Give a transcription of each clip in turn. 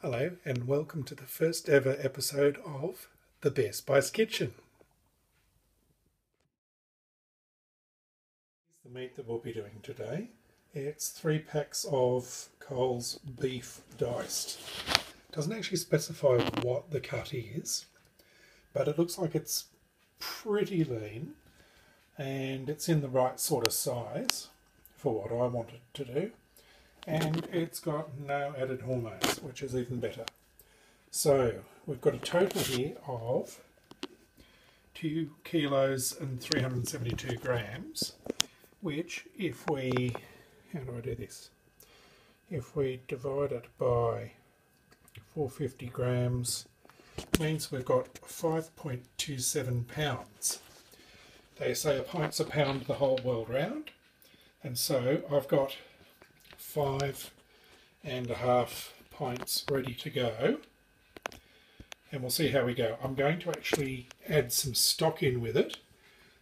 Hello and welcome to the first ever episode of The Bear Spice Kitchen. Here's the meat that we'll be doing today. It's 3 packs of Coles beef diced. It doesn't actually specify what the cut is, but it looks like it's pretty lean and it's in the right sort of size for what I want it to do. And it's got no added hormones, which is even better. So we've got a total here of 2 kilos and 372 grams, which if we, how do I do this? If we divide it by 450 grams, means we've got 5.27 pounds. They say a pint's a pound the whole world round, and so I've got 5.5 pints ready to go, and we'll see how we go. I'm going to actually add some stock in with it,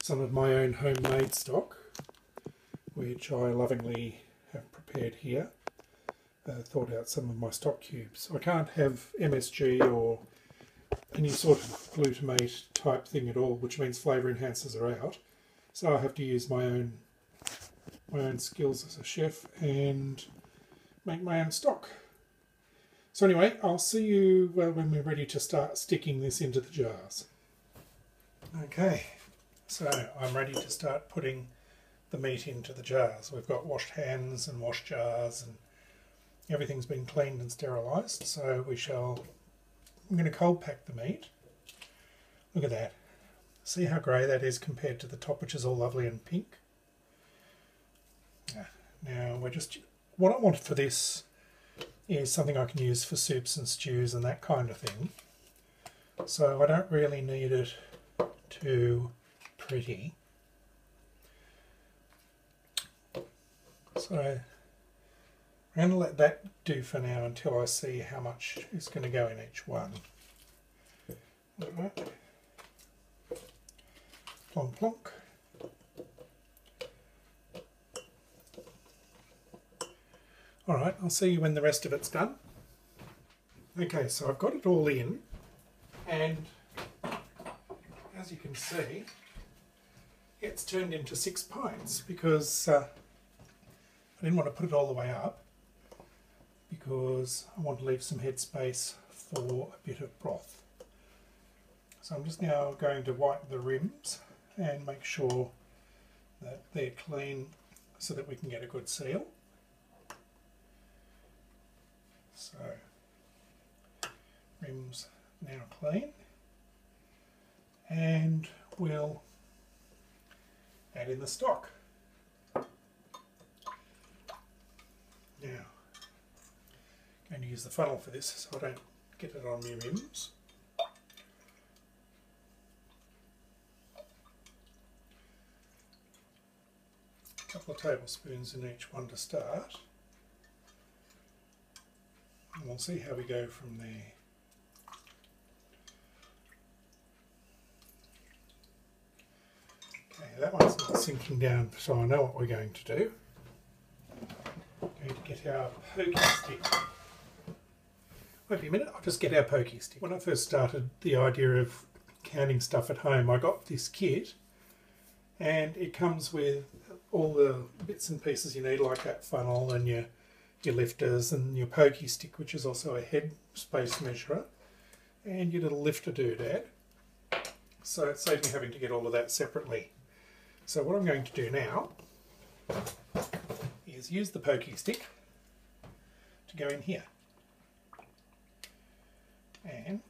some of my own homemade stock, which I lovingly have prepared here. Thought out some of my stock cubes. I can't have MSG or any sort of glutamate type thing at all, which means flavour enhancers are out, so I have to use my own skills as a chef and make my own stock. So anyway, I'll see you when we're ready to start sticking this into the jars. Okay, so I'm ready to start putting the meat into the jars. We've got washed hands and washed jars and everything's been cleaned and sterilised, so I'm going to cold pack the meat. Look at that. See how grey that is compared to the top, which is all lovely and pink? Now what I want for this is something I can use for soups and stews and that kind of thing. So I don't really need it too pretty. So I'm going to let that do for now until I see how much is going to go in each one. Alright. Plonk plonk. Alright, I'll see you when the rest of it's done. Okay, so I've got it all in, and as you can see, it's turned into 6 pints because I didn't want to put it all the way up because I want to leave some headspace for a bit of broth. So I'm just now going to wipe the rims and make sure that they're clean so that we can get a good seal. So, rims now clean, and we'll add in the stock. Now, I'm going to use the funnel for this so I don't get it on my rims. A couple of tablespoons in each one to start. And we'll see how we go from there. Okay, that one's not sinking down, so I know what we're going to do. We're going to get our pokey stick. Wait a minute, I'll just get our pokey stick. When I first started the idea of canning stuff at home, I got this kit, and it comes with all the bits and pieces you need, like that funnel and your lifters and your pokey stick, which is also a head space measurer, and your little lifter doodad. So it saves me having to get all of that separately. So what I'm going to do now is use the pokey stick to go in here. And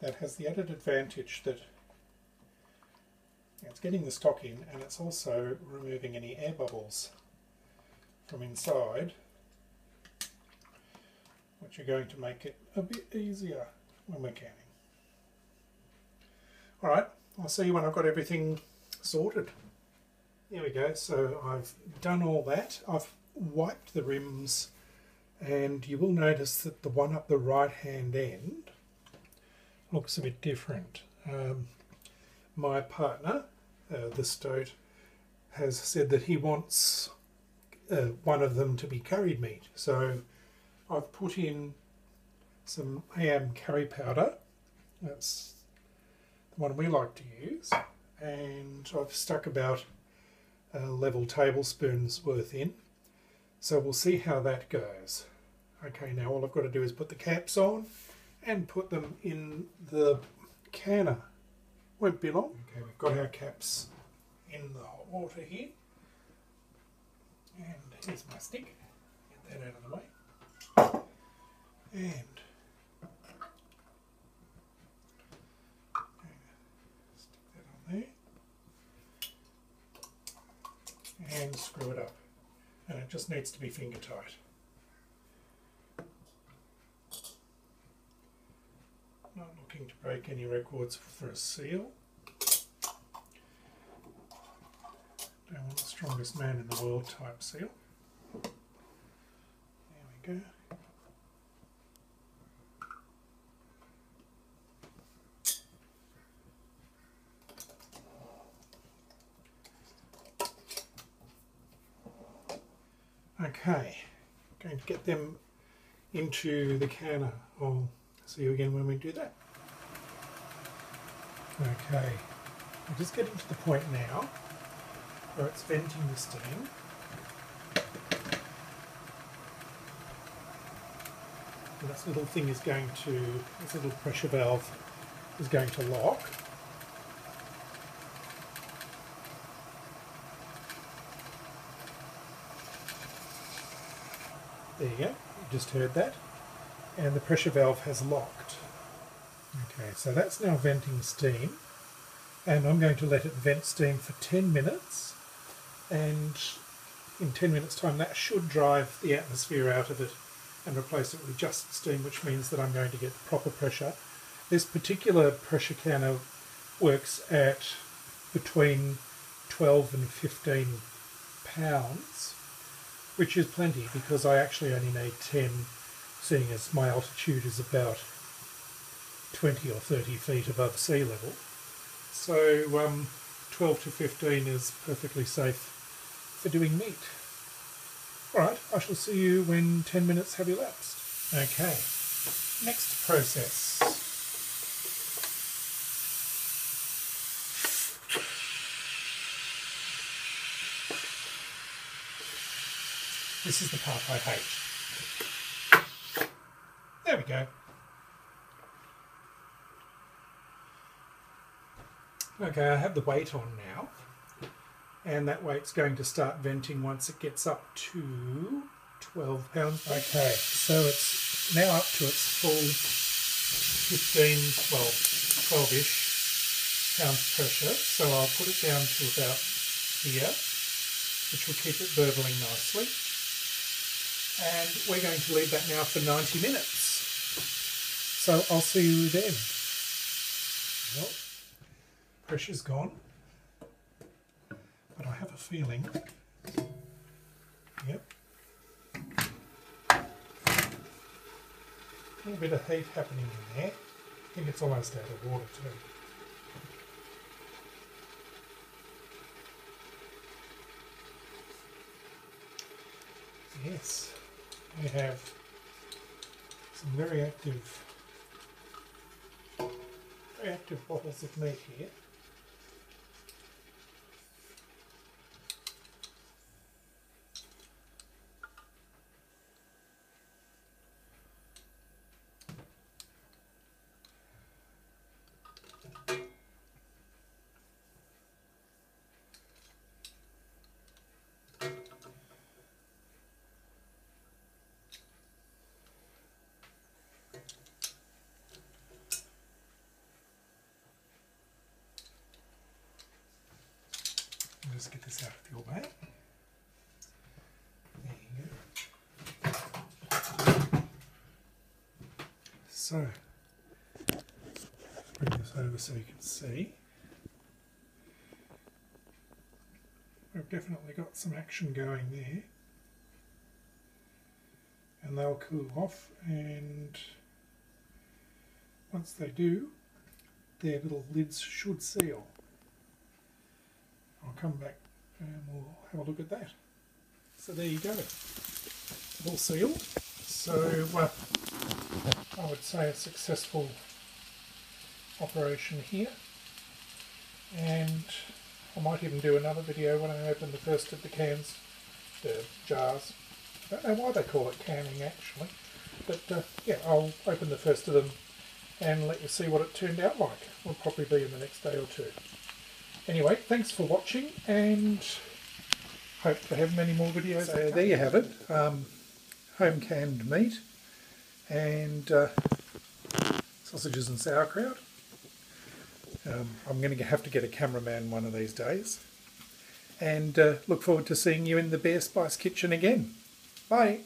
that has the added advantage that it's getting the stock in, and it's also removing any air bubbles from inside, which are going to make it a bit easier when we're canning. Alright, I'll see you when I've got everything sorted. There we go, so I've done all that. I've wiped the rims, and you will notice that the one up the right hand end looks a bit different. My partner, the stoat, has said that he wants one of them to be curried meat, so I've put in some AM curry powder. That's the one we like to use. And I've stuck about a level tablespoon's worth in. So we'll see how that goes. Okay, now all I've got to do is put the caps on and put them in the canner. Won't be long. Okay, we've got our caps in the hot water here. And here's my stick. Get that out of the way. And stick that on there. And screw it up. And it just needs to be finger tight. Not looking to break any records for a seal. Don't want the strongest man in the world type seal. There we go. Okay, going to get them into the canner. I'll see you again when we do that. Okay, we're just getting to the point now where it's venting the steam. And this little thing is going to, this little pressure valve is going to lock. There you go, you just heard that. And the pressure valve has locked. Okay, so that's now venting steam. And I'm going to let it vent steam for 10 minutes. And in 10 minutes time that should drive the atmosphere out of it and replace it with just steam, which means that I'm going to get proper pressure. This particular pressure canner works at between 12 and 15 pounds, which is plenty because I actually only need 10, seeing as my altitude is about 20 or 30 feet above sea level. So 12 to 15 is perfectly safe for doing meat. Alright, I shall see you when 10 minutes have elapsed. Okay, next process. This is the part I hate. There we go. Okay, I have the weight on now, and that weight's going to start venting once it gets up to 12 pounds. Okay, so it's now up to its full 15, 12-ish pounds pressure, so I'll put it down to about here, which will keep it burbling nicely. And we're going to leave that now for 90 minutes. So I'll see you then. Well, pressure's gone, but I have a feeling, yep, a little bit of heat happening in there. I think it's almost out of water too. Yes, we have some very active bottles of meat here. Just get this out of the way. There you go. So, bring this over so you can see. We've definitely got some action going there. And they'll cool off, and once they do, their little lids should seal. I'll come back and we'll have a look at that. So there you go, all sealed. So I would say a successful operation here, and I might even do another video when I open the first of the cans, the jars. I don't know why they call it canning actually, but yeah, I'll open the first of them and let you see what it turned out like. Will probably be in the next day or two. Anyway, thanks for watching, and hope to have many more videos. So there you have it, home canned meat and sausages and sauerkraut. I'm going to have to get a cameraman one of these days, and look forward to seeing you in the Bear Spice kitchen again. Bye.